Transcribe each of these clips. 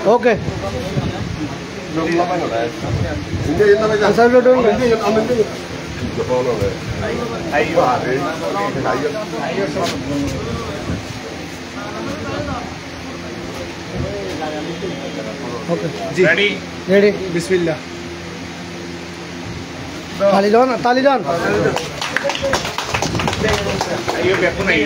Okay जी ready ready बिस्मिल्लाह तालीदान आइयो बैठो नहीं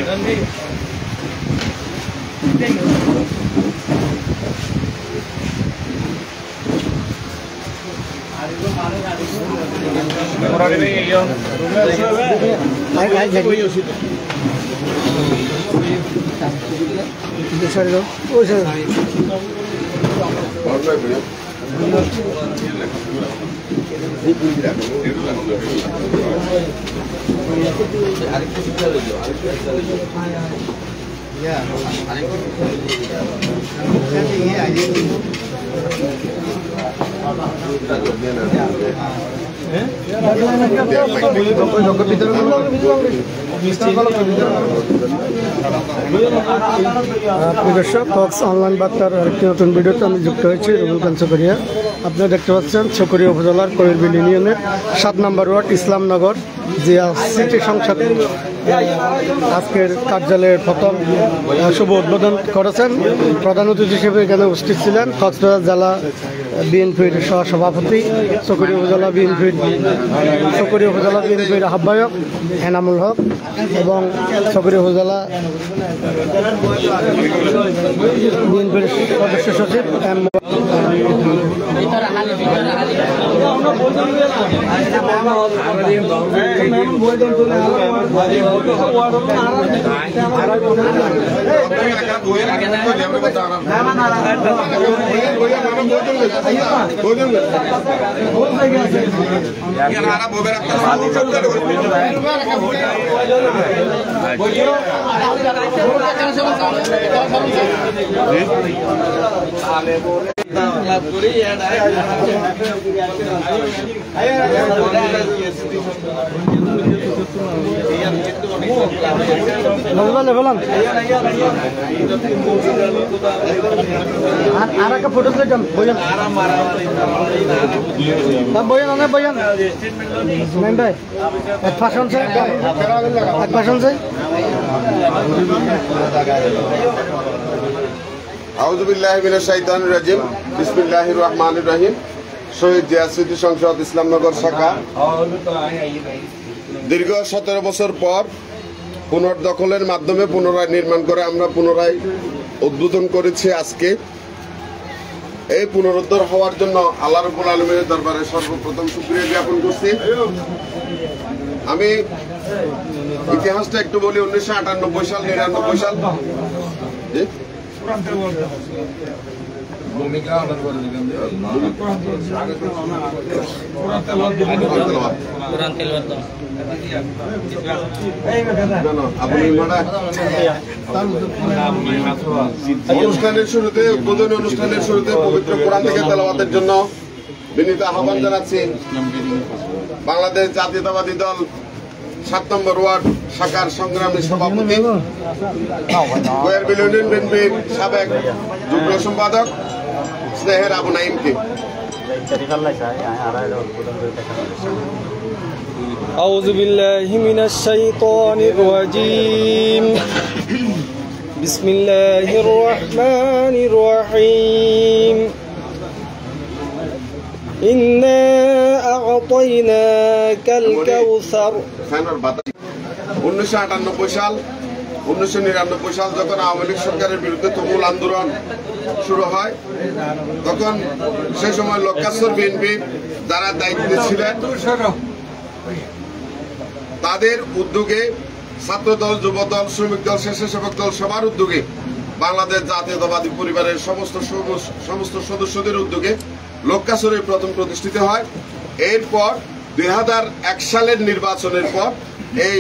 দর্শক ফক্স অনলাইন বার্তার আরেকটি নতুন ভিডিওতে আমি যুক্ত হয়েছি রুবেল খান চকরিয়া। আপনারা দেখতে পাচ্ছেন চকরিয়া উপজেলার কোয়েলবিল ইউনিয়নের 7 নম্বর ওয়ার্ড ইসলামনগর জিয়া সিটি সংসদ আজকের কার্যালয়ের প্রথম শুভ উদ্বোধন করেছেন। প্রধান অতিথি হিসেবে এখানে উপস্থিত ছিলেন কক্সবাজার জেলা বিএনপির সহসভাপতি, চকরিয়া উপজেলা বিএনপির আহ্বায়ক এনামুল হক এবং চকরিয়া উপজেলা বিএনপির সদস্য সচিব फोटो बयान एक भाषण से আউযুবিল্লাহি মিনাশ শাইতানির রাজিম বিসমিল্লাহির রহমানির রহিম। শহীদ জিয়া স্মৃতি সংসদ ইসলামনগর শাখা দীর্ঘ 17 বছর পর পুনর্দখলের মাধ্যমে পুনরায় নির্মাণ করে আমরা পুনরায় উদ্বোধন করেছি। আজকে এই পুনরুদ্ধার হওয়ার জন্য আল্লাহ রাব্বুল আলামিনের দরবারে সর্বপ্রথম শুকরিয়া জ্ঞাপন করছি। আমি ইতিহাসটা একটু বলি। 1998 সাল 99 সাল অনুষ্ঠানের শুরুতে উদ্বোধনী অনুষ্ঠানের শুরুতে পবিত্র কোরআন থেকে তেলাওয়াতের জন্য বিনীত আহ্বান জানাচ্ছি। বাংলাদেশ জাতীয়তাবাদী দল 7 নম্বর ওয়ার্ড শাখার সংগ্রামী সভাপতি, কোয়েলবিল ইউনিয়ন বিএনপির সাবেক যুগ্ম সম্পাদক স্নেহের আবু নাইমকে। আউযু বিল্লাহি মিনাশ শাইতানির রাজিম বিসমিল্লাহির রহমানির রহিম ইন্না আ'তাইনাকাল কাউসার। 1998 সাল 1999 সাল যখন আওয়ামী লীগ সরকারের বিরুদ্ধে তুমুল আন্দোলন শুরু হয়, তখন সেই সময় লক্ষ্যাসর বিএনপি যারা দায়িত্বে ছিলেন তাদের উদ্যোগে ছাত্রদল, যুবদল, শ্রমিক দল, স্বেচ্ছাসেবক দল সবার উদ্যোগে বাংলাদেশ জাতীয়তাবাদী পরিবারের সমস্ত সদস্যদের উদ্যোগে লক্ষ্যাসরে প্রথম প্রতিষ্ঠিত হয়। এরপর 2001 সালের নির্বাচনের পর এই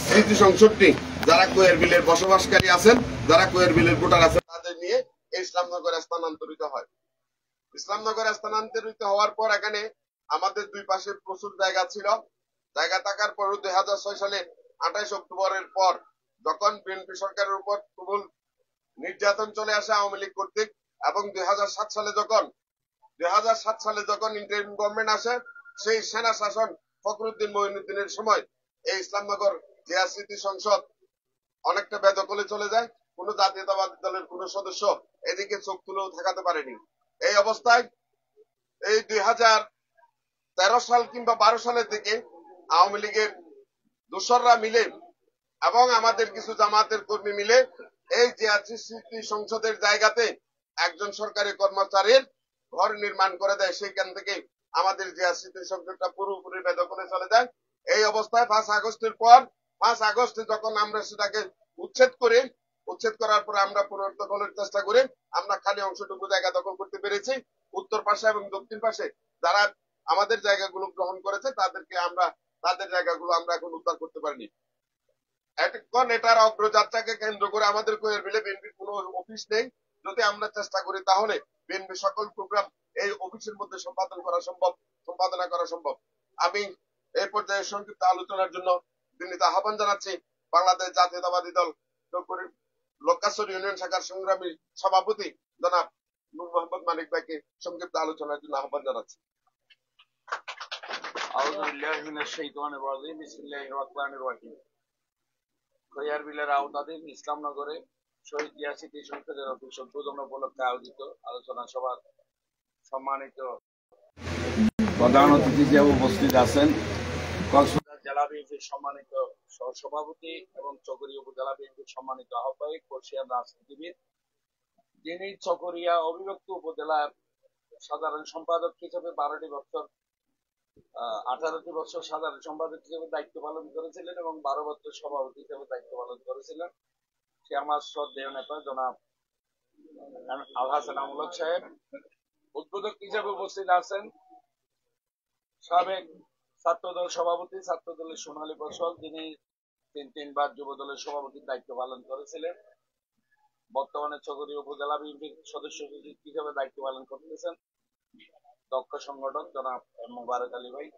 স্মৃতি সংসদটি যারা কোয়েলবিলের বসবাসকারী আছেন, যারা কোয়েলবিলের ভোটার আছেন, তাদের নিয়ে ইসলামনগরে স্থানান্তরিত হয়। ইসলামনগরে স্থানান্তরিত হওয়ার পর এখানে আমাদের দুই পাশে প্রচুর জায়গা ছিল। জায়গা থাকার পর 2006 সালে 28 অক্টোবরের পর যখন বিএনপি সরকারের উপর তুমুল নির্যাতন চলে আসে আওয়ামী লীগ কর্তৃক, এবং 2007 সালে যখন ইন্টারিম গভর্নমেন্ট আসে, সেই সেনা শাসন ফখরুদ্দিন মঈনুদ্দিনের সময় এই ইসলামনগর জিয়া স্মৃতি সংসদ অনেকটা বেদখলে চলে যায়। কোন জাতীয়তাবাদী দলের কোন সদস্য এদিকে চোখ তুলেও ঠেকাতে পারেনি। এই অবস্থায় এই 2013 সাল কিংবা 12 সালের দিকে আওয়ামী লীগের দোসররা মিলে এবং আমাদের কিছু জামাতের কর্মী মিলে এই জিয়া স্মৃতি সংসদের জায়গাতে একজন সরকারি কর্মচারীর ঘর নির্মাণ করে দেয়। সেইখান থেকে আমাদের জিয়া স্মৃতি সংসদটা পুরোপুরি বেদখলে চলে যায়। এই অবস্থায় 5 আগস্টের পর 5 আগস্টে যখন আমরা সেটাকে উচ্ছেদ করার পরে আমরা পুনর্দখলের চেষ্টা করি, আমরা খালি অংশটুকু জায়গা দখল করতে পেরেছি। উত্তর পাশে এবং দক্ষিণ পাশে যারা আমাদের জায়গাগুলো গ্রহণ করেছে তাদের জায়গাগুলো আমরা এখন উদ্ধার করতে পারিনি। এখন এটার অগ্রযাত্রাকে কেন্দ্র করে আমাদের কোয়েল বিলে বিএনপির কোনো অফিস নেই। যদি আমরা চেষ্টা করি তাহলে বিএনপি সকল প্রোগ্রাম এই অফিসের মধ্যে সম্পাদনা করা সম্ভব। আমি এই পর্যায়ে সংক্ষিপ্ত আলোচনার জন্য বিনীত আহ্বান জানাচ্ছি বাংলাদেশ জাতীয়তাবাদী দল লক্কাছড়ি ইউনিয়ন শাখার সংগ্রামী সভাপতি জনাব নূর মোহাম্মদ মানিক ভাইকে সংক্ষিপ্ত আলোচনার জন্য আহ্বান জানাচ্ছি। খৈয়ারবিলের আওতাধীন ইসলামনগরে শহীদ জিয়া স্মৃতি সংসদের অফিস উদ্বোধন উপলক্ষে আয়োজিত আলোচনা সভার সম্মানিত প্রধান অতিথি যে উপস্থিত আছেন, কক্সবাজার জেলা বিএনপির সম্মানিত সহসভাপতি এবং চকরিয়া উপজেলা বিএনপির সম্মানিত আহ্বায়ক বর্ষিয়ান রাজনীতিবিদ, যিনি চকরিয়া অবিভক্ত উপজেলার সাধারণ সম্পাদক হিসেবে 18টি বছর সাধারণ সম্পাদক হিসেবে দায়িত্ব পালন করেছিলেন এবং 12 বছর সভাপতি হিসেবে দায়িত্ব পালন করেছিলেন। সে আমার শ্রদ্ধেয় নেতা জনাব আল হাসান আমলক সাহেব। উদ্বোধক হিসেবে উপস্থিত আছেন সাবেক ছাত্রদল সভাপতি, ছাত্রদলের সোনালী ফসল, যিনি 3বার যুব দলের সভাপতির দায়িত্ব পালন করেছিলেন। বর্তমানে চকরিয়া উপজেলা বিএনপির সদস্য সচিব হিসেবে দায়িত্ব পালন করতেছেন দক্ষ সংগঠক জনাব মোবারক আলী ভাই।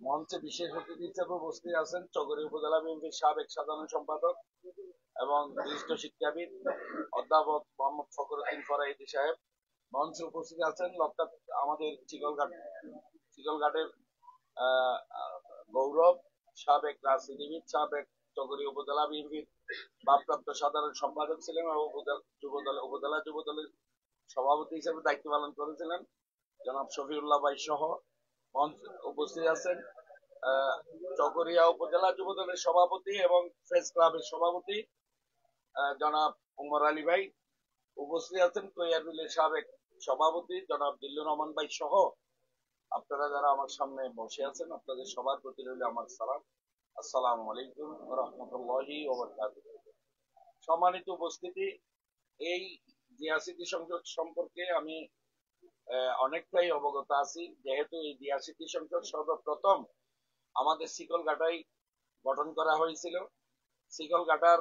মঞ্চে বিশেষ অতিথি হিসেবে উপস্থিত আছেন চকরিয়া উপজেলা বিএনপির সাবেক সাধারণ সম্পাদক এবং বিশিষ্ট শিক্ষাবিদ অধ্যাপক মোহাম্মদ ফখরুদ্দিন ফরাইদি সাহেব। মঞ্চে উপস্থিত আছেন আমাদের চিকলঘাটের গৌরব, সাবেক রাজনীতিবিদ, সাবেক চকরিয়া উপজেলা বিএনপির ভারপ্রাপ্ত সাধারণ সম্পাদক ছিলেন এবং উপজেলা যুব দলের সভাপতি হিসেবে দায়িত্ব পালন করেছিলেন জনাব শফিউল্লাহ ভাই সহ। মঞ্চে উপস্থিত আছেন চকরিয়া উপজেলা যুব দলের সভাপতি এবং প্রেস ক্লাবের সভাপতি জনাব উমর আলী ভাই। উপস্থিত আছেন কৈয়ারবিলের সাবেক সভাপতি জনাব দিল্লুর রহমান ভাই সহ আপনারা যারা আমার সামনে বসে আছেন, আপনাদের সবার প্রতি রইল আমার সালাম। আসসালামু আলাইকুম ওয়া রাহমাতুল্লাহি ওয়া বারাকাতুহু। সম্মানিত উপস্থিতি, এই জিয়া স্মৃতি সংসদ সম্পর্কে আমি অনেকটাই অবগত আছি, যেহেতু এই জিয়া স্মৃতি সংসদ সর্বপ্রথম আমাদের শিকলঘাটায় গঠন করা হয়েছিল। শিকলঘাটার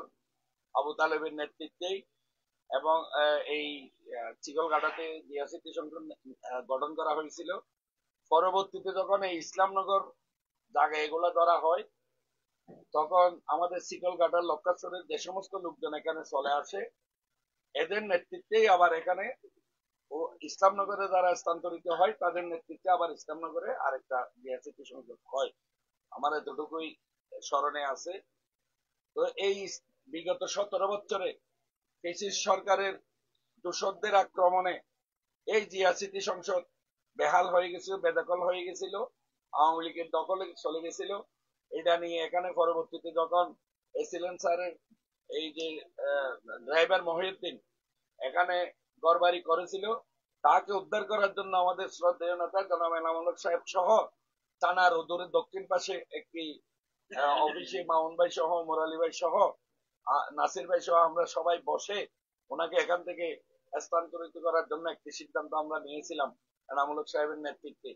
আবু তালেবের নেতৃত্বেই এবং এই শিকলঘাটাতে জিয়া স্মৃতি সংসদ গঠন করা হয়েছিল। পরবর্তীতে যখন এই ইসলামনগর জায়গা এগুলা ধরা হয়, তখন আমাদের শিকলঘাটার লক্কাছড়ির যে সমস্ত লোকজন এখানে চলে আসে, এদের নেতৃত্বেই আবার এখানে ইসলামনগরে যারা স্থানান্তরিত হয় তাদের নেতৃত্বে আবার ইসলামনগরে আরেকটা জিয়া স্মৃতি সংসদ হয়। আমার এতটুকুই স্মরণে আছে। তো এই বিগত 17 বছরে ফ্যাসিস্ট সরকারের দোসরদের আক্রমণে এই জিয়া স্মৃতি সংসদ বেহাল হয়ে গেছিল, বেদখল হয়ে গেছিল, আওয়ামী লীগের দখলে চলে গেছিল। এটা নিয়ে এখানে পরবর্তীতে যখন এসিলেন স্যারের এই যে ড্রাইভার মহিউদ্দিন এখানে ঘরবাড়ি করেছিল, তাকে উদ্ধার করার জন্য আমাদের শ্রদ্ধেয় নেতা জনাব এনামুল সাহেব সহ থানার উত্তরের দক্ষিণ পাশে একটি অফিসে মামুন ভাই সহ, মোরালি ভাই সহ, নাসির ভাই সহ আমরা সবাই বসে ওনাকে এখান থেকে স্থানান্তরিত করার জন্য একটি সিদ্ধান্ত আমরা নিয়েছিলাম এনামুল সাহেবের নেতৃত্বে।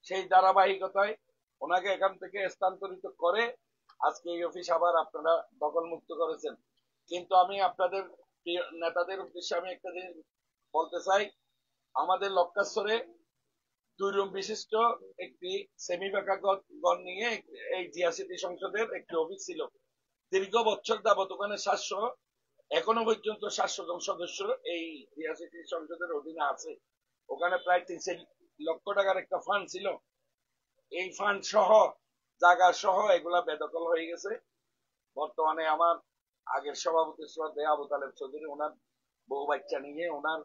সেই ধারাবাহিকতায় ওনাকে এখান থেকে স্থানান্তরিত করে আজকে এই অফিস আবার আপনারা দখল মুক্ত করেছেন। কিন্তু আমি আপনাদের নেতাদের উদ্দেশ্যে আমি একটা জিনিস বলতে চাই, আমাদের লক্কাছড়ে 2 রুম বিশিষ্ট একটি সেমি ফাঁকা ঘর নিয়ে এই জিয়া স্মৃতি সংসদের একটি অফিস ছিল। দীর্ঘ বছর যাবত ওখানে 700 এখনো পর্যন্ত 700 জন সদস্য এই রিয়াসিটি সংসদের অধীনে আছে। ওখানে প্রায় 3 লক্ষ টাকার একটা ফান্ড ছিল। এই ফান্ড সহ জায়গা সহ এগুলা বেদখল হয়ে গেছে। বর্তমানে আমার আগের সভাপতি শ্রদ্ধেয় আবু তালেব চৌধুরী ওনার বউ বাচ্চা নিয়ে, ওনার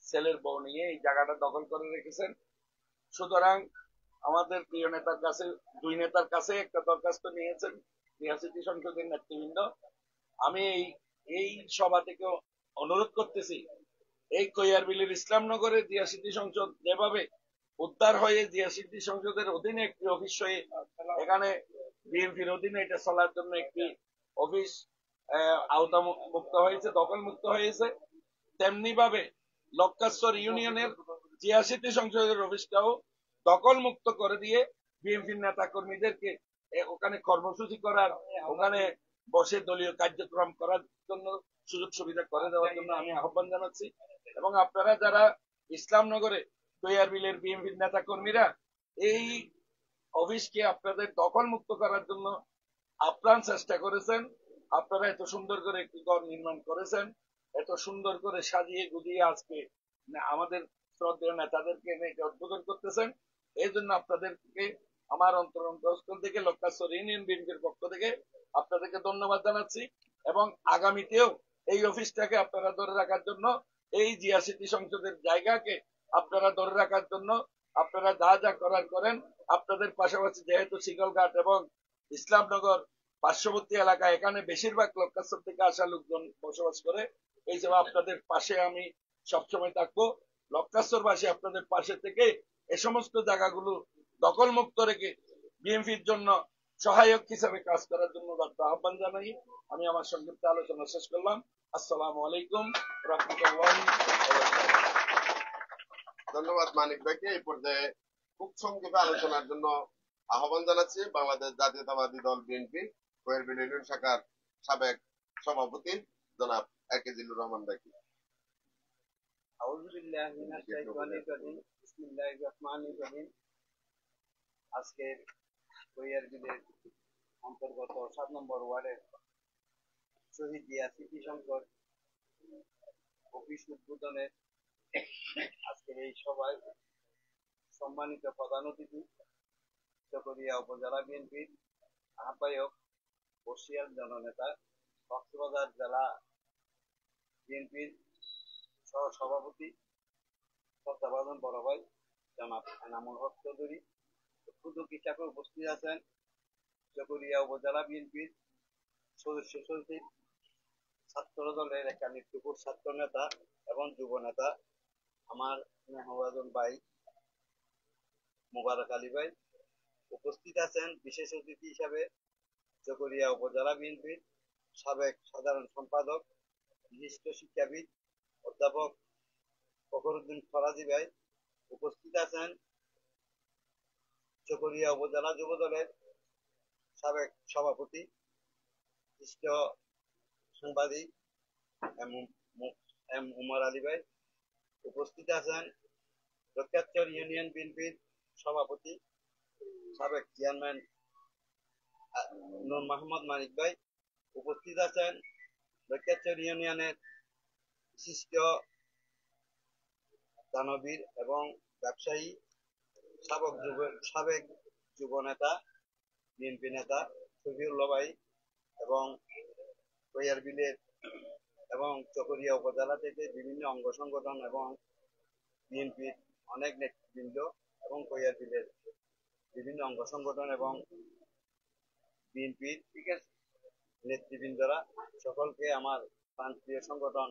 ছেলের বউ নিয়ে এই জায়গাটা দখল করে রেখেছেন। সুতরাং আমাদের প্রিয় নেতার কাছে, দুই নেতার কাছে একটা দরখাস্ত নিয়েছেন রিয়াসিটি সংসদের নেতৃবৃন্দ। আমি এই সভা থেকে অনুরোধ করতেছি, এই কৈয়ারবিলের ইসলামনগরের জিয়াসিটি সংসদ যেভাবে উদ্ধার হয়ে জিয়াসিটি সংসদের অধীনে একটি অফিস হয়ে এখানে বিএনপির অধীনে এটা চলার জন্য একটি অফিস আওতা মুক্ত হয়েছে, দখল মুক্ত হয়েছে, তেমনি ভাবে লক্কাশ্বর ইউনিয়নের ৮৬টি সংসদের অফিসটাও দখল মুক্ত করে দিয়ে বিএনপির নেতা কর্মীদেরকে ওখানে কর্মসূচি করার, ওখানে বসে দলীয় কার্যক্রম করার জন্য সুযোগ সুবিধা করে দেওয়ার জন্য আমি আহ্বান জানাচ্ছি। এবং আপনারা যারা ইসলামনগরে তৈয়ারবিলের বিএনপির নেতা কর্মীরা এই অফিসকে আপনাদের দখল মুক্ত করার জন্য আপ্রাণ চেষ্টা করেছেন, আপনারা এত সুন্দর করে একটি ঘর নির্মাণ করেছেন, এত সুন্দর করে সাজিয়ে গুজিয়ে আজকে আমাদের শ্রদ্ধেয় নেতাদেরকে এনে উদ্বোধন করতেছেন। এই জন্য আপনাদেরকে আমার অন্তরস্থল থেকে লক্কাশ্বর ইউনিয়ন বিএনপির পক্ষ থেকে আপনাদেরকে ধন্যবাদ জানাচ্ছি। এবং আগামীতেও এই অফিসটাকে আপনারা ধরে রাখার জন্য, এই জিয়াসিটি সংসদের জায়গাকে আপনারা ধরে রাখার জন্য আপনারা যা যা করার করেন। আপনাদের পাশাপাশি যেহেতু শিকলঘাট এবং ইসলামনগর পার্শ্ববর্তী এলাকা, এখানে বেশিরভাগ লক্কাশ্বর থেকে আসা লোকজন বসবাস করে, এই জন্য আপনাদের পাশে আমি সবসময় থাকবো। লক্কাশ্বরবাসী আপনাদের পাশে থেকে এ সমস্ত জায়গাগুলো দখল মুক্ত রেখে বিএনপির জন্য সহায়ক হিসেবে কাজ করার জন্য আহ্বান জানাই। আমি আমার সংক্ষিপ্ত আলোচনা শেষ করলাম। আসসালামু আলাইকুম রহমতুল্লাহি। ধন্যবাদ মানিক ভাইকে। এই পর্যায়ে খুব সংক্ষেপে আলোচনার জন্য আহ্বান জানাচ্ছি বাংলাদেশ জাতীয়তাবাদী দল বিএনপি কোয়েরবিল ইউনিয়ন শাখার সাবেক সভাপতি জনাব একে জিল্লুর রহমান ভাইকে। আজকের কৈয়ারবিলের অন্তর্গত 7 নম্বর ওয়ার্ডের শহীদ জিয়াসিটি সংসদ অফিস উদ্বোধনের আজকের এই সভায় সম্মানিত প্রধান অতিথি চকরিয়া উপজেলা বিএনপির আহ্বায়ক, বসিয়ার জননেতা, কক্সবাজার জেলা বিএনপির সহ সভাপতি শ্রদ্ধাভাজন বড় ভাই জনাব এনামুল হক চৌধুরী। উদ্যোগ হিসাবে উপস্থিত আছেন চকরিয়া উপজেলা বিএনপির সদস্য সচিব, ছাত্র দলের একটা নিত্যপুর ছাত্র নেতা এবং যুব নেতা আমার মেহবাজন ভাই মুবারক আলী ভাই। উপস্থিত আছেন বিশেষ অতিথি হিসাবে চকরিয়া উপজেলা বিএনপির সাবেক সাধারণ সম্পাদক, বিশিষ্ট শিক্ষাবিদ অধ্যাপক ফখরুদ্দিন ফরাজি ভাই। উপস্থিত আছেন চকরিয়া উপজেলা যুব দলের সাবেক সভাপতি, বিশিষ্ট সাংবাদিক এম উমর আলী ভাই। উপস্থিত আছেন লক্কাশ্বর ইউনিয়ন বিএনপির সভাপতি, সাবেক চেয়ারম্যান নূর মাহমুদ মানিক ভাই। উপস্থিত আছেন লক্কাশ্বর ইউনিয়নের বিশিষ্ট দানবীর এবং ব্যবসায়ী, সাবেক যুব নেতা, বিএনপি নেতা শফিউল্লাহ ভাই এবং কৈয়ারবিলের এবং চকরিয়া উপজেলা থেকে বিভিন্ন অঙ্গ সংগঠন এবং বিএনপির অনেক নেতৃবৃন্দ এবং কৈয়ারবিলের বিভিন্ন অঙ্গ সংগঠন এবং বিএনপির নেতৃবৃন্দরা সকলকে আমার প্রান্তীয় সংগঠন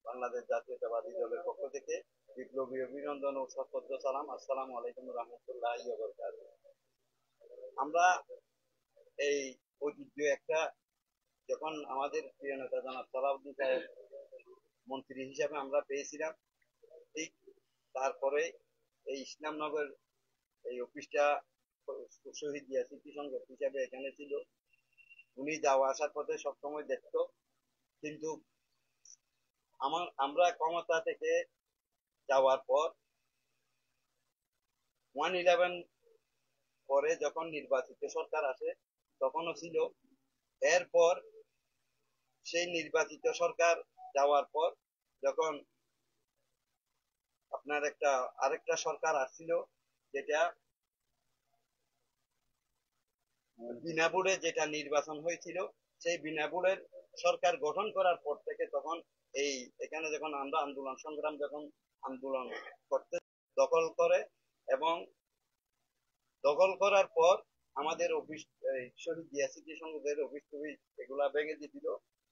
বাংলাদেশ জাতীয়তাবাদী দলের পক্ষ থেকে বিপ্লবী অভিনন্দন ও সশ্রদ্ধ সালাম। আসসালামু আলাইকুম রহমতুল্লাহি ওয়া বারাকাতুহু। আমরা এই ঐতিহ্য একটা, যখন আমাদের প্রিয় নেতা জনাব সালাউদ্দিন সাহেব মন্ত্রী হিসাবে আমরা পেয়েছিলাম, ঠিক তারপরে এই ইসলামনগর এই অফিসটা শহীদ জিয়াসিটি সংসদ হিসাবে এখানে ছিল। উনি যাওয়া আসার পথে সবসময় দেখত, কিন্তু আমরা ক্ষমতা থেকে যাওয়ার পর 1/11 পরে যখন নির্বাচিত সরকার আসে তখনও ছিল। এরপর সেই নির্বাচিত সরকার যাওয়ার পর যখন আপনার আরেকটা সরকার আসছিল, যেটা বিনা ভোটে যেটা নির্বাচন হয়েছিল, সেই বিনা ভোটের সরকার গঠন করার পর থেকে তখন এখানে যখন আমরা আন্দোলন করতে দখল করে, এবং দখল করার পর আমাদের অফিস, শহীদ জিয়া স্মৃতি সংসদের অফিস টফিস এগুলা ভেঙে দিছিল।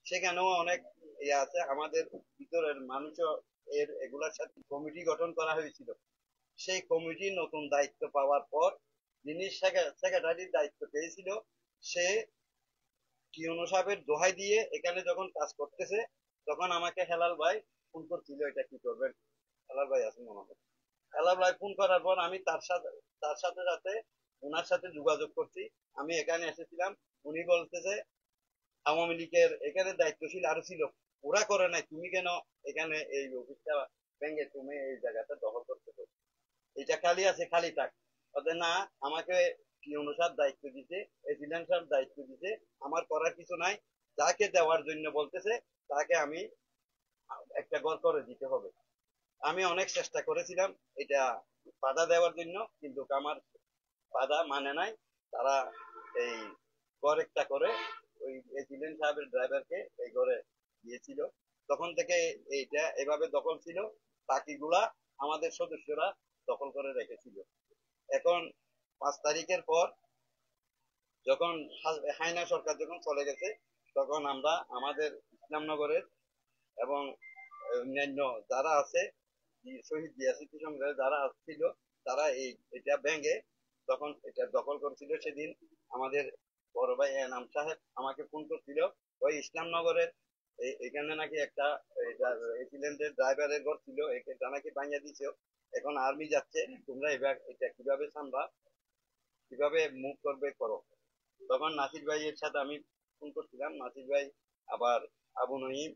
সেখানেও অনেক ইয়ে আছে, আমাদের ভিতরের মানুষ এগুলার সাথে কমিটি গঠন করা হয়েছিল। সেই কমিটি নতুন দায়িত্ব পাওয়ার পর যিনি সেক্রেটারির দায়িত্ব পেয়েছিল, সে কিউনো সাহেবের দোহাই দিয়ে এখানে যখন কাজ করতেছে, তখন আমাকে হেলাল ভাই ফোন করছিল, এটা কি করবেন। হেলাল ভাই আছেন মনে হয়। হেলাল ভাই ফোন করার পর আমি তার সাথে সাথে ওনার সাথে যোগাযোগ করছি। আমি এখানে এসেছিলাম, উনি বলতেছে আওয়ামী লীগের এখানে দায়িত্বশীল আরো ছিল, ওরা করে নাই, তুমি কেন এখানে এই অফিসটা ভেঙে তুমি এই জায়গাটা দখল করতেছো, এটা খালি আছে, খালি থাক। ওদের না, আমাকে পিওন সাহেব দায়িত্ব দিতে, এসিডেন্ট সাহেব দায়িত্ব দিতে, আমার করার কিছু নাই, যাকে দেওয়ার জন্য বলতেছে তাকে আমি একটা ঘর করে দিতে হবে। আমি অনেক চেষ্টা করেছিলাম এটা বাধা দেওয়ার জন্য, কিন্তু আমার বাধা মানে নাই। তারা এই ঘর একটা করে ওই এসিডেন্ট সাহেবের ড্রাইভারকে এই ঘরে দিয়েছিল। তখন থেকে এইটা এভাবে দখল ছিল, বাকিগুলা আমাদের সদস্যরা দখল করে রেখেছিল। এখন 5 তারিখের পর যখন হায়না সরকার যখন চলে গেছে, তখন আমরা আমাদের ইসলামনগরের এবং অন্যান্য যারা আছে, শহীদ জিয়া স্মৃতি সংগ্রহে যারা ছিল, তারা এটা ভেঙে তখন এটা দখল করছিল। সেদিন আমাদের বড় ভাই এনাম সাহেব আমাকে ফোন করছিল, ওই ইসলামনগরের এখানে নাকি একটা এক্সিডেন্টের ড্রাইভারের ঘর ছিল, এটা নাকি ভাঙিয়ে দিয়েছে, এখন আর্মি যাচ্ছে, তোমরা এবার এটা কিভাবে সামবা, কিভাবে মুভ করবে করো। তখন নাসির ভাইয়ের সাথে আমি ফোন করছিলাম, নাসির ভাই আবার আবু নঈম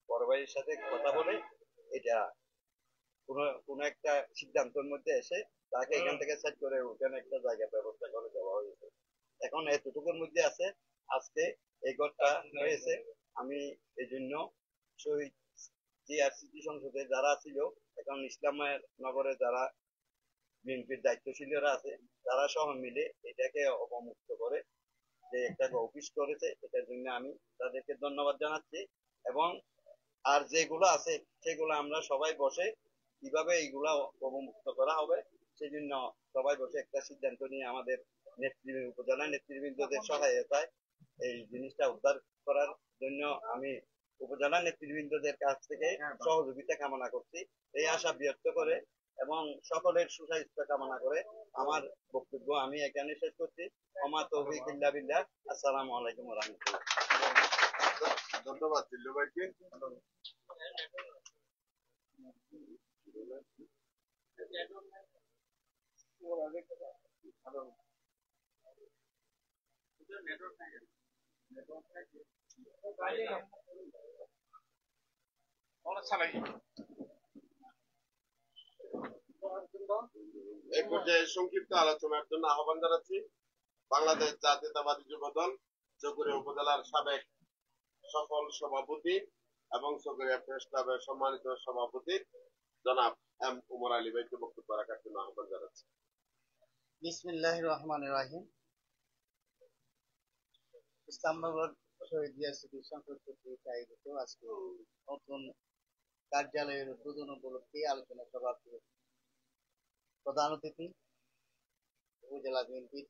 বড় ভাইয়ের সাথে কথা বলে এটা কোন একটা সিদ্ধান্তের মধ্যে এসে তাকে এখান থেকে সেট করে ওখানে একটা জায়গা ব্যবস্থা করে দেওয়া হয়েছে। এখন এতটুকুর মধ্যে আছে, আজকে এই ঘরটা হয়েছে। আমি এই জন্য শহীদ জিয়া স্মৃতি সংসদে যারা ছিল, এখন ইসলামের নগরে যারা বিএনপির দায়িত্বশীলরা আছে, তারা সহ মিলে এটাকে অবমুক্ত করে যে একটা অফিস করেছে, এটার জন্য আমি তাদেরকে ধন্যবাদ জানাচ্ছি। এবং আর যেগুলো আছে সেগুলো আমরা সবাই বসে কিভাবে এইগুলা অবমুক্ত করা হবে, সেজন্য সবাই বসে একটা সিদ্ধান্ত নিয়ে আমাদের উপজেলা নেতৃবৃন্দদের সহায়তায় এই জিনিসটা উদ্ধার করার জন্য আমি উপজেলা নেতৃবৃন্দদের কাছ থেকে সহযোগিতা কামনা করছি, এই আশা ব্যক্ত করে এবং সকলের সুস্বাস্থ্য কামনা করে আমার বক্তব্য আমি এখানে শেষ করছি। ওমা তৌফিক ইল্লা বিল্লাহ। আসসালামু আলাইকুম ওয়া রাহমাতুল্লাহ। ধন্যবাদ জিল্লু ভাইকে। এই পর্যায়ে সংক্ষিপ্ত আলোচনার জন্য আহ্বান জানাচ্ছি বাংলাদেশ জাতীয়তাবাদী যুবদল চকরিয়া উপজেলার সাবেক সফল সভাপতি এবং চকরিয়া প্রেস ক্লাবের সম্মানিত সভাপতি জনাব এম উমর আলী ভাইকে বক্তব্য রাখার জন্য আহ্বান জানাচ্ছি। বিসমিল্লাহির রহমানির রহিম। ইসলামনগর শহীদ জিয়া স্মৃতি সংসদ কর্তৃক আয়োজিত আজকে নতুন কার্যালয়ের উদ্বোধন উপলক্ষে আলোচনা সভার প্রধান অতিথি উপজেলা বিএনপির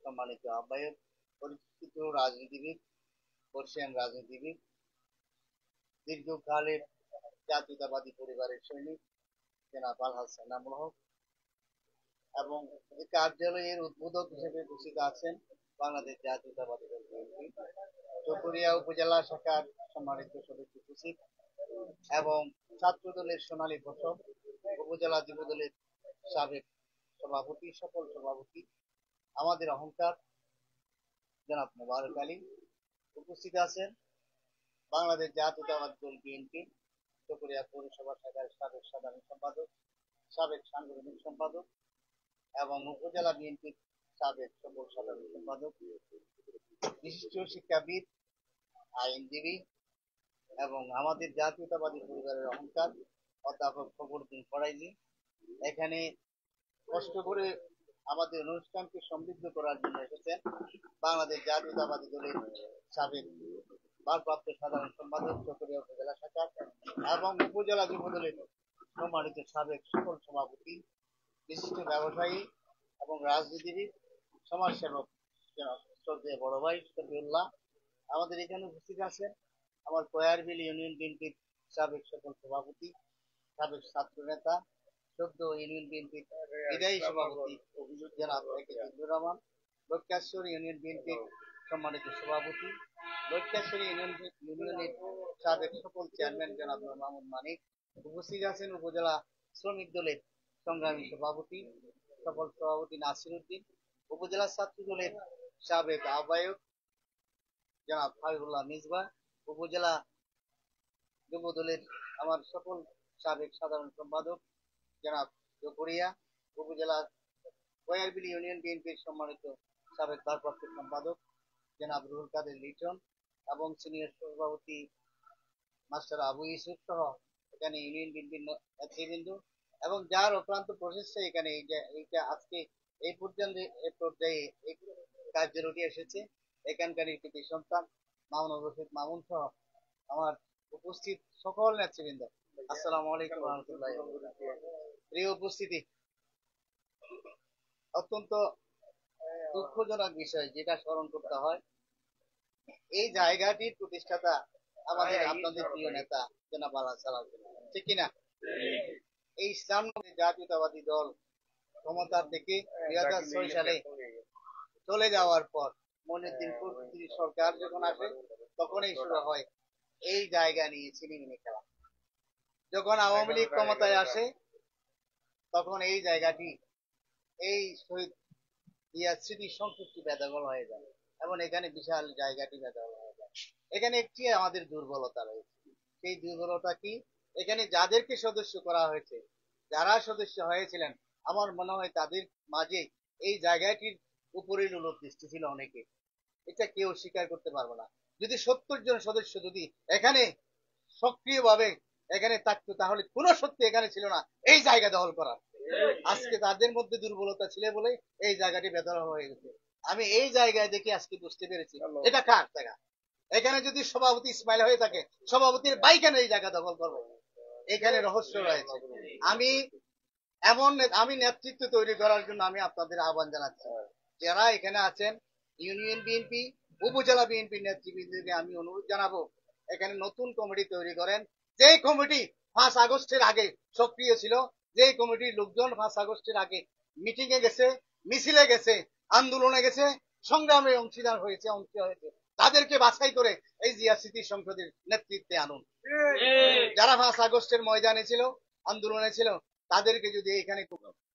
সম্মানিত আহ্বায়ক, পরিচিত রাজনীতিবিদ, বর্ষিয়ান রাজনীতিবিদ, দীর্ঘকালের জাতীয়তাবাদী পরিবারের সৈনিক জনাব আলহাজ এনামুল হক, এবং এই কার্যালয়ের উদ্বোধক হিসেবে উপস্থিত আছেন বাংলাদেশ জাতীয়তাবাদী দল বিএনপি চকরিয়া উপজেলা শাখার সম্মানিত সদস্য সচিব এবং ছাত্র দলের সোনালী ফসল, উপজেলা যুবদলের সাবেক সভাপতি, সকল সভাপতি, আমাদের অহংকার জনাব মোবারক আলী। উপস্থিত আছেন বাংলাদেশ জাতীয়তাবাদী দল বিএনপি চকরিয়া পৌরসভা শাখার সাবেক সাধারণ সম্পাদক, সাবেক সাংগঠনিক সম্পাদক এবং উপজেলা বিএনপির সাবেক সকল সাধারণ সম্পাদক, বিশিষ্ট শিক্ষাবিদ আইনজীবী এবং আমাদের জাতীয়তাবাদী পরিবারের অহংকার অধ্যাপক ফখরুদ্দিন ফরাইজি এখানে কষ্ট করে আমাদের অনুষ্ঠানকে সমৃদ্ধ করার জন্য এসেছেন। বাংলাদেশ জাতীয়তাবাদী দলের সাবেক ভারপ্রাপ্ত সাধারণ সম্পাদক চকরিয়া উপজেলা শাখা এবং উপজেলা যুব দলের সম্মানিত সাবেক সকল সভাপতি, বিশিষ্ট ব্যবসায়ী এবং রাজনীতিবিদ, সমাজসেবক শ্রদ্ধেয় বড় ভাই শফিউল্লাহ, আমাদের এখানে উপস্থিত আছেন আমার কয়ারবিল ইউনিয়ন বিএনপির সাবেক সকল সভাপতি, সাবেক ছাত্র নেতা, সদ্য ইউনিয়ন বিএনপির বিদায়ী সভাপতি জনাব জিল্লুর রহমান, লক্ষ্যেশ্বর ইউনিয়ন বিএনপির সম্মানিত সভাপতি, লক্ষ্যেশ্বর ইউনিয়নের সাবেক সকল চেয়ারম্যান জনাব মাহমুদ মানিক, উপস্থিত আছেন উপজেলা শ্রমিক দলের সংগ্রামী সভাপতি সকল সভাপতি নাসির উদ্দিন, উপজেলা ছাত্র দলের সাবেক আহ্বায়ক জনাব ফারিদুল্লাহ মিসবা, উপজেলা যুব দলের আমার সকল সাবেক সাধারণ সম্পাদক জনাব জকরিয়া, উপজেলা কয়ারবিল ইউনিয়ন বিএনপির সম্মানিত সাবেক ভারপ্রাপ্ত সম্পাদক জনাব রুহুল কাদের লিটন এবং সিনিয়র সভাপতি মাস্টার আবু ইউসুফ সহ এখানে ইউনিয়ন বিএনপির নেতৃবৃন্দ এবং যার অক্লান্ত প্রচেষ্টা এখানে এইটা আজকে এই পর্যায়ে এই কার্যরতি এসেছে এখানকার কৃতি সন্তান মামুনুর রশিদ মামুন সহ আমার উপস্থিত সকল নেতৃবৃন্দ, আসসালামু আলাইকুম ওয়া রাহমাতুল্লাহি ওয়া বারাকাতুহু। প্রিয় উপস্থিতি, অত্যন্ত দুঃখজনক বিষয় যেটা স্মরণ করতে হয়, এই জায়গাটির প্রতিষ্ঠাতা আমাদের আপনাদের প্রিয় নেতা জনাব আলহাজ সালাউদ্দিন, ঠিক কিনা? এই ইসলাম জাতীয়তাবাদী দল ক্ষমতা থেকে 2006 সালে চলে যাওয়ার পর মনিউদ্দিন ফখরুদ্দিন সরকার যখন আসে তখনই শুরু হয় এই জায়গা নিয়ে ছিনিমিনি খেলা। যখন আওয়ামী লীগ ক্ষমতায় আসে তখন এই জায়গাটি এই শহীদ জিয়ার স্মৃতি সংসদটি বেদখল হয়ে যায় এবং এখানে বিশাল জায়গাটি বেদখল হয়ে যায়। এখানে একটি আমাদের দুর্বলতা রয়েছে। সেই দুর্বলতা কি? এখানে যাদেরকে সদস্য করা হয়েছে, যারা সদস্য হয়েছিলেন, আমার মনে হয় তাদের মাঝে এই জায়গাটির উপরে লোক দৃষ্টি ছিল অনেকে, এটা কেউ স্বীকার করতে পারবে না। যদি 70 জন সদস্য যদি এখানে সক্রিয়ভাবে এখানে থাকতো তাহলে কোনো শক্তি এখানে ছিল না এই জায়গা দখল করার। আজকে তাদের মধ্যে দুর্বলতা ছিল বলে এই জায়গাটি বেদখল হয়ে গেছে। আমি এই জায়গায় দেখে আজকে বুঝতে পেরেছি এটা কার জায়গা। এখানে যদি সভাপতি ইসমাইল হয়ে থাকে, সভাপতির ভাই কেন এই জায়গা দখল করবে? এখানে রহস্য রয়েছে। আমি নেতৃত্ব তৈরি করার জন্য আমি আপনাদের আহ্বান জানাচ্ছি, যারা এখানে আছেন ইউনিয়ন বিএনপি, উপজেলা বিএনপি নেতৃবৃন্দকে আমি অনুরোধ জানাবো এখানে নতুন কমিটি তৈরি করেন। যে কমিটি 5 আগস্টের আগে সক্রিয় ছিল, যে কমিটির লোকজন 5 আগস্টের আগে মিটিং এ গেছে, মিছিলে গেছে, আন্দোলনে গেছে, সংগ্রামে অংশীদার হয়েছে, তাদেরকে বাছাই করে এই জিয়া স্মৃতি সংসদের নেতৃত্বে আনুন। যারা 5 আগস্টের ময়দানে ছিল, আন্দোলনে ছিল, তাদেরকে যদি এখানে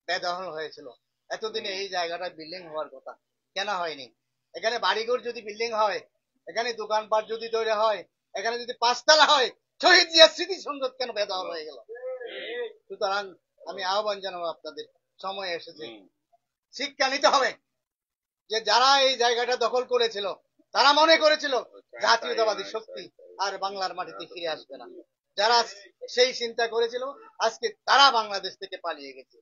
বেদখল হয়েছিল, এতদিনে এই জায়গাটা বিল্ডিং হওয়ার কথা কেন হয়নি? এখানে বাড়িঘর যদি বিল্ডিং হয়, এখানে দোকানপাট যদি তৈরি হয়, এখানে যদি 5 তলা হয়, শহীদ জিয়া স্মৃতি সংসদ কেন বেদখল হয়ে গেল? সুতরাং আমি আহ্বান জানাবো আপনাদের, সময় এসেছে শিক্ষা নিতে হবে যে যারা এই জায়গাটা দখল করেছিল তারা মনে করেছিল জাতীয়তাবাদী শক্তি আর বাংলার মাটিতে ফিরে আসবে না। যারা সেই চিন্তা করেছিল আজকে তারা বাংলাদেশ থেকে পালিয়ে গেছে।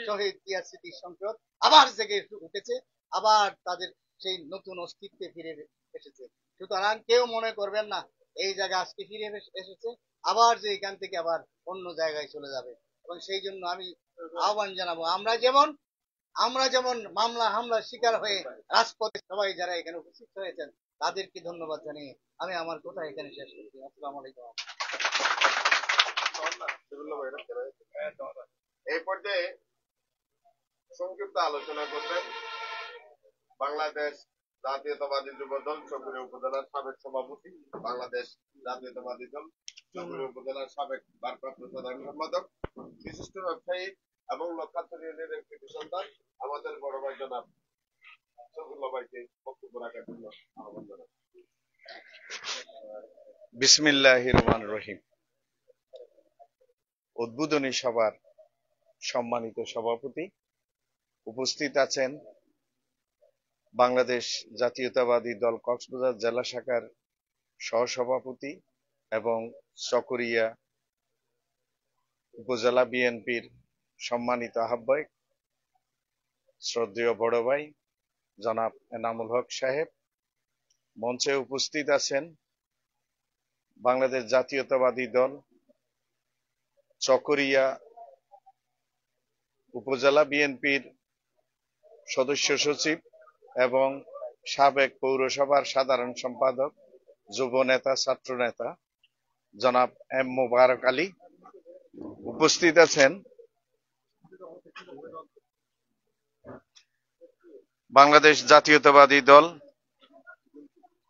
শহীদ জিয়া স্মৃতি সংসদ আবার জেগে উঠেছে, আবার তাদের সেই নতুন অস্তিত্বে ফিরে এসেছে। সুতরাং কেউ মনে করবেন না এই জায়গা আজকে ফিরে এসেছে আবার যে এখান থেকে আবার অন্য জায়গায় চলে যাবে। এবং সেই জন্য আমি আহ্বান জানাবো, আমরা যেমন মামলা হামলার শিকার হয়ে রাজপথে সবাই যারা এখানে উপস্থিত হয়েছেন তাদেরকে ধন্যবাদ জানিয়ে আমি আমার কথা এখানে শেষ করছি। আসসালামু আলাইকুম। এই পর্যায়ে সংক্ষিপ্ত আলোচনা করবেন বাংলাদেশ জাতীয়তাবাদী যুবদল চকরিয়া উপজেলার সাবেক সভাপতি, বাংলাদেশ জাতীয়তাবাদী দল চকরিয়া উপজেলার সাবেক ভারপ্রাপ্ত সাধারণ সম্পাদক, বিশিষ্ট ব্যবসায়ী এবং লক্ষ্যান্তর ইউনিয়নের কৃতি সন্তান আমাদের বড় ভাই জনাব শফিউল্লাহ ভাইকে বক্তব্য রাখার জন্য আহ্বান জানাচ্ছি। বিসমিল্লাহির রহমানির রহিম। উদ্বোধনী সভার সম্মানিত সভাপতি, উপস্থিত আছেন বাংলাদেশ জাতীয়তাবাদী দল কক্সবাজার জেলা শাখার সহসভাপতি এবং চকরিয়া উপজেলা বিএনপির সম্মানিত আহ্বায়ক শ্রদ্ধেয় বড় ভাই জনাব এনামুল হক সাহেব, মঞ্চে উপস্থিত আছেন বাংলাদেশ জাতীয়তাবাদী দল চকরিয়া উপজেলা বিএনপির সদস্য সচিব এবং সাবেক পৌরসভার সাধারণ সম্পাদক, যুব নেতা, ছাত্র নেতা জনাব এম মোবারক আলী। উপস্থিত আছেন বাংলাদেশ জাতীয়তাবাদী দল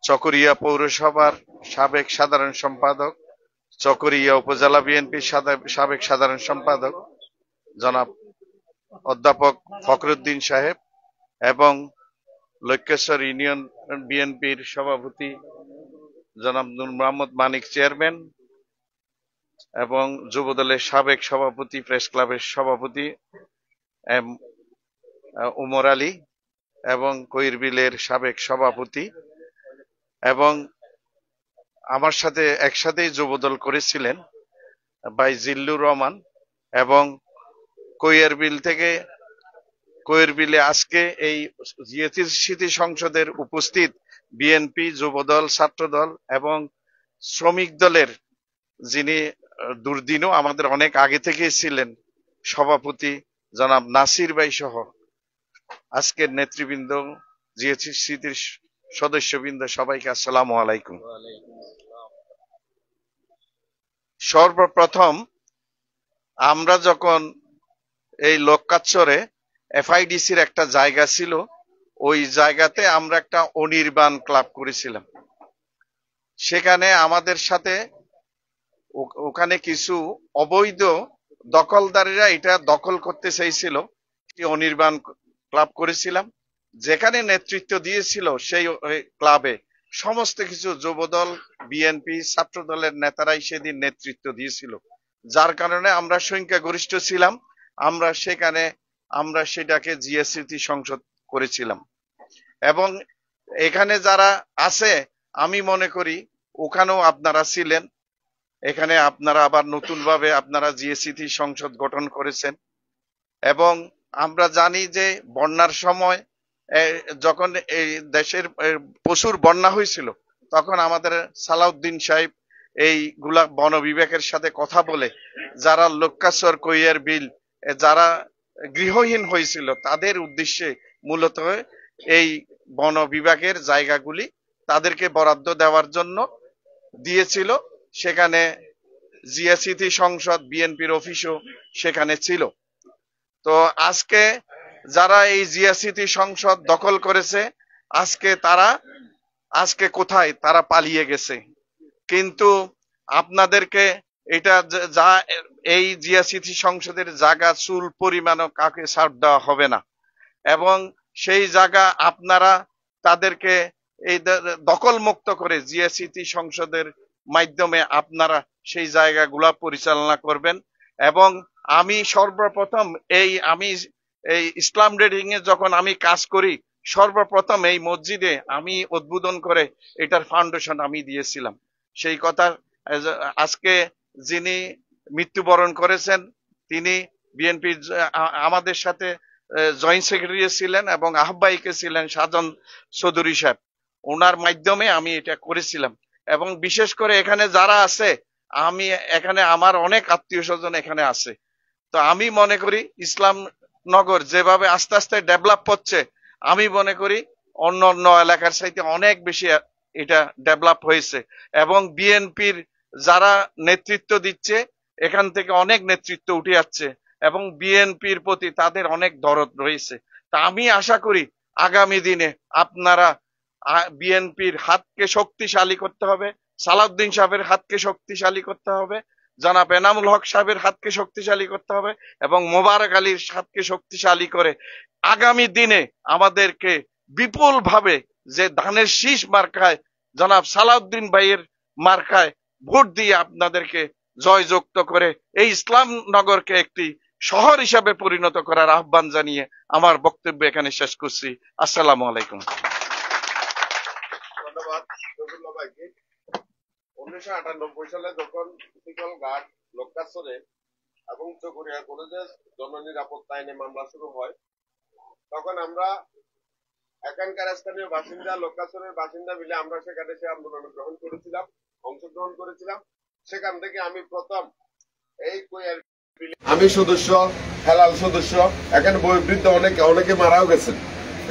চকরিয়া পৌরসভার সাবেক সাধারণ সম্পাদক, চকরিয়া উপজেলা বিএনপির সাবেক সাধারণ সম্পাদক জনাব অধ্যাপক ফখরুদ্দিন সাহেব এবং লক্ষ্যেশ্বর ইউনিয়ন বিএনপির সভাপতি জনাব নূর মোহাম্মদ মানিক চেয়ারম্যান এবং যুবদলের সাবেক সভাপতি, প্রেস ক্লাবের সভাপতি এম উমর আলী এবং কৈরবিলের সাবেক সভাপতি এবং আমার সাথে একসাথেই যুবদল করেছিলেন ভাই জিল্লুর রহমান এবং কৈরবিলে আজকে এই স্মৃতি সংসদের উপস্থিত বিএনপি, যুবদল, ছাত্রদল এবং শ্রমিক দলের যিনি দুর্দিনও আমাদের অনেক আগে থেকেই ছিলেন সভাপতি জনাব নাসির ভাই সহ আজকের নেতৃবৃন্দ, স্মৃতির সদস্যবৃন্দ, সবাইকে আসসালামু আলাইকুম। সর্বপ্রথম আমরা যখন এই লোকাচ্ছরে এফআইডিসির একটা জায়গা ছিল, ওই জায়গাতে আমরা একটা অনির্বাণ ক্লাব করেছিলাম। সেখানে আমাদের সাথে ওখানে কিছু অবৈধ দখলদারীরা এটা দখল করতে চাইছিল। অনির্বাণ ক্লাব করেছিলাম, যেখানে নেতৃত্ব দিয়েছিল সেই ক্লাবে সমস্ত কিছু যুবদল, বিএনপি, ছাত্র দলের নেতারাই সেদিন নেতৃত্ব দিয়েছিল, যার কারণে আমরা সংখ্যাগরিষ্ঠ ছিলাম। আমরা সেটাকে জিএসসিটি সংসদ করেছিলাম এবং এখানে যারা আছে আমি মনে করি ওখানেও আপনারা ছিলেন। এখানে আপনারা আবার নতুন ভাবে আপনারা জিএসসিটি সংসদ গঠন করেছেন এবং আমরা জানি যে বন্যার সময় যখন এই দেশের প্রচুর বন্যা হয়েছিল, তখন আমাদের সালাউদ্দিন সাহেব এইগুলা বন বিভাগের সাথে কথা বলে যারা লোকাচ্ছর, কৈয়ার বিল, যারা গৃহহীন হয়েছিল তাদের উদ্দেশ্যে মূলত এই বন বিভাগের জায়গাগুলি তাদেরকে বরাদ্দ দেওয়ার জন্য দিয়েছিল। সেখানে জিএসসিটি সংসদ, বিএনপির অফিসও সেখানে ছিল। তো আজকে যারা এই জিএসসিটি সংসদ দখল করেছে, আজকে কোথায় তারা পালিয়ে গেছে। কিন্তু আপনাদেরকে এটা যা এই জিএসসিটি সংসদের জায়গা চুল পরিমাণও কাউকে ছাড় দেওয়া হবে না এবং সেই জায়গা আপনারা তাদেরকে এই দখল মুক্ত করে জিএসসিটি সংসদের মাধ্যমে আপনারা সেই জায়গাগুলা পরিচালনা করবেন। এবং আমি সর্বপ্রথম আমি এই ইসলাম রিডিং এ যখন আমি কাজ করি, সর্বপ্রথম এই মসজিদে আমি উদ্বোধন করে এটার ফাউন্ডেশন আমি দিয়েছিলাম। সেই কথা আজকে যিনি মৃত্যুবরণ করেছেন তিনি বিএনপি আমাদের সাথে জয়েন্ট সেক্রেটারি ছিলেন এবং আহ্বায়িকে ছিলেন সাজন চৌধুরী সাহেব, ওনার মাধ্যমে আমি এটা করেছিলাম। এবং বিশেষ করে এখানে যারা আছে, এখানে আমার অনেক আত্মীয় স্বজন এখানে আছে। তো আমি মনে করি ইসলামনগর যেভাবে আস্তে আস্তে ডেভেলপ হচ্ছে, আমি মনে করি অন্য অন্য এলাকার চাইতে অনেক বেশি এটা ডেভেলপ হয়েছে এবং বিএনপির যারা নেতৃত্ব দিচ্ছে এখান থেকে অনেক নেতৃত্ব উঠে যাচ্ছে এবং বিএনপির প্রতি তাদের অনেক দরদ রয়েছে। তা আমি আশা করি আগামী দিনে আপনারা বিএনপির হাতকে শক্তিশালী করতে হবে, সালাউদ্দিন সাহেবের হাতকে শক্তিশালী করতে হবে, জনাব এনামুল হক সাহেবের হাতকে শক্তিশালী করতে হবে এবং মোবারক আলীর হাতকে শক্তিশালী করে আগামী দিনে আমাদেরকে বিপুল ভাবে যে ধানের শীষ মার্কায় জনাব সালাউদ্দিন ভাইয়ের মার্কায় ভোট দিয়ে আপনাদেরকে জয়যুক্ত করে এই ইসলামনগরকে একটি শহর হিসাবে পরিণত করার আহ্বান জানিয়ে আমার বক্তব্য এখানে শেষ করছি। আসসালামু আলাইকুম। ধন্যবাদ। 1998 সালে যখন শিকল ঘাট, লোকাসরে এবং চকরিয়া কলেজে জননিরাপত্তা আইনে মামলা শুরু হয়, তখন আমরা এখানকার স্থানীয় বাসিন্দা, লোকাসরের বাসিন্দা মিলে আমরা সেখানে সে আন্দোলন অংশগ্রহণ করেছিলাম। সেখান থেকে আমি প্রথম এই আমি সদস্য, হেলাল সদস্য, এখানে বয়োবৃদ্ধ অনেকে মারাও গেছেন।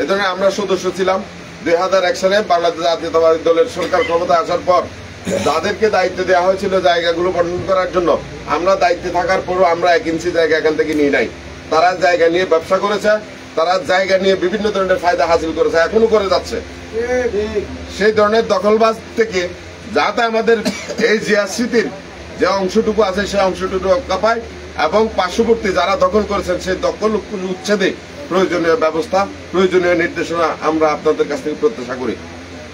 এই জন্য আমরা সদস্য ছিলাম। 2001 সালে বাংলাদেশ জাতীয়তাবাদী দলের সরকার ক্ষমতা আসার পর যাদেরকে দায়িত্ব দেওয়া হয়েছিল জায়গাগুলো বন্টন করার জন্য, আমরা দায়িত্বে থাকার পরও আমরা 1 ইঞ্চি জায়গা এখান থেকে নিয়ে নাই। তারা জায়গা নিয়ে ব্যবসা করেছে, তারা জায়গা নিয়ে বিভিন্ন ধরনের ফায়দা হাসিল করেছে, এখনো করে যাচ্ছে। সেই ধরনের দখলবাজ থেকে যাতে আমাদের এই জিয়াসিটির যে অংশটুকু আছে সেই অংশটুকু রক্ষা পায় এবং পার্শ্ববর্তী যারা দখল করেছেন সেই দখল উচ্ছেদে প্রয়োজনীয় ব্যবস্থা, প্রয়োজনীয় নির্দেশনা আমরা আপনাদের কাছ থেকে প্রত্যাশা করি।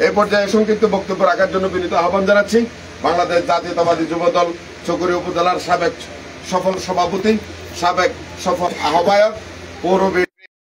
এই পর্যায়ে সংক্ষিপ্ত বক্তব্য রাখার জন্য বিনীত আহ্বান জানাচ্ছি বাংলাদেশ জাতীয়তাবাদী যুবদল চকরিয়া উপজেলার সাবেক সফল সভাপতি, সাবেক সফল আহ্বায়ক, পৌর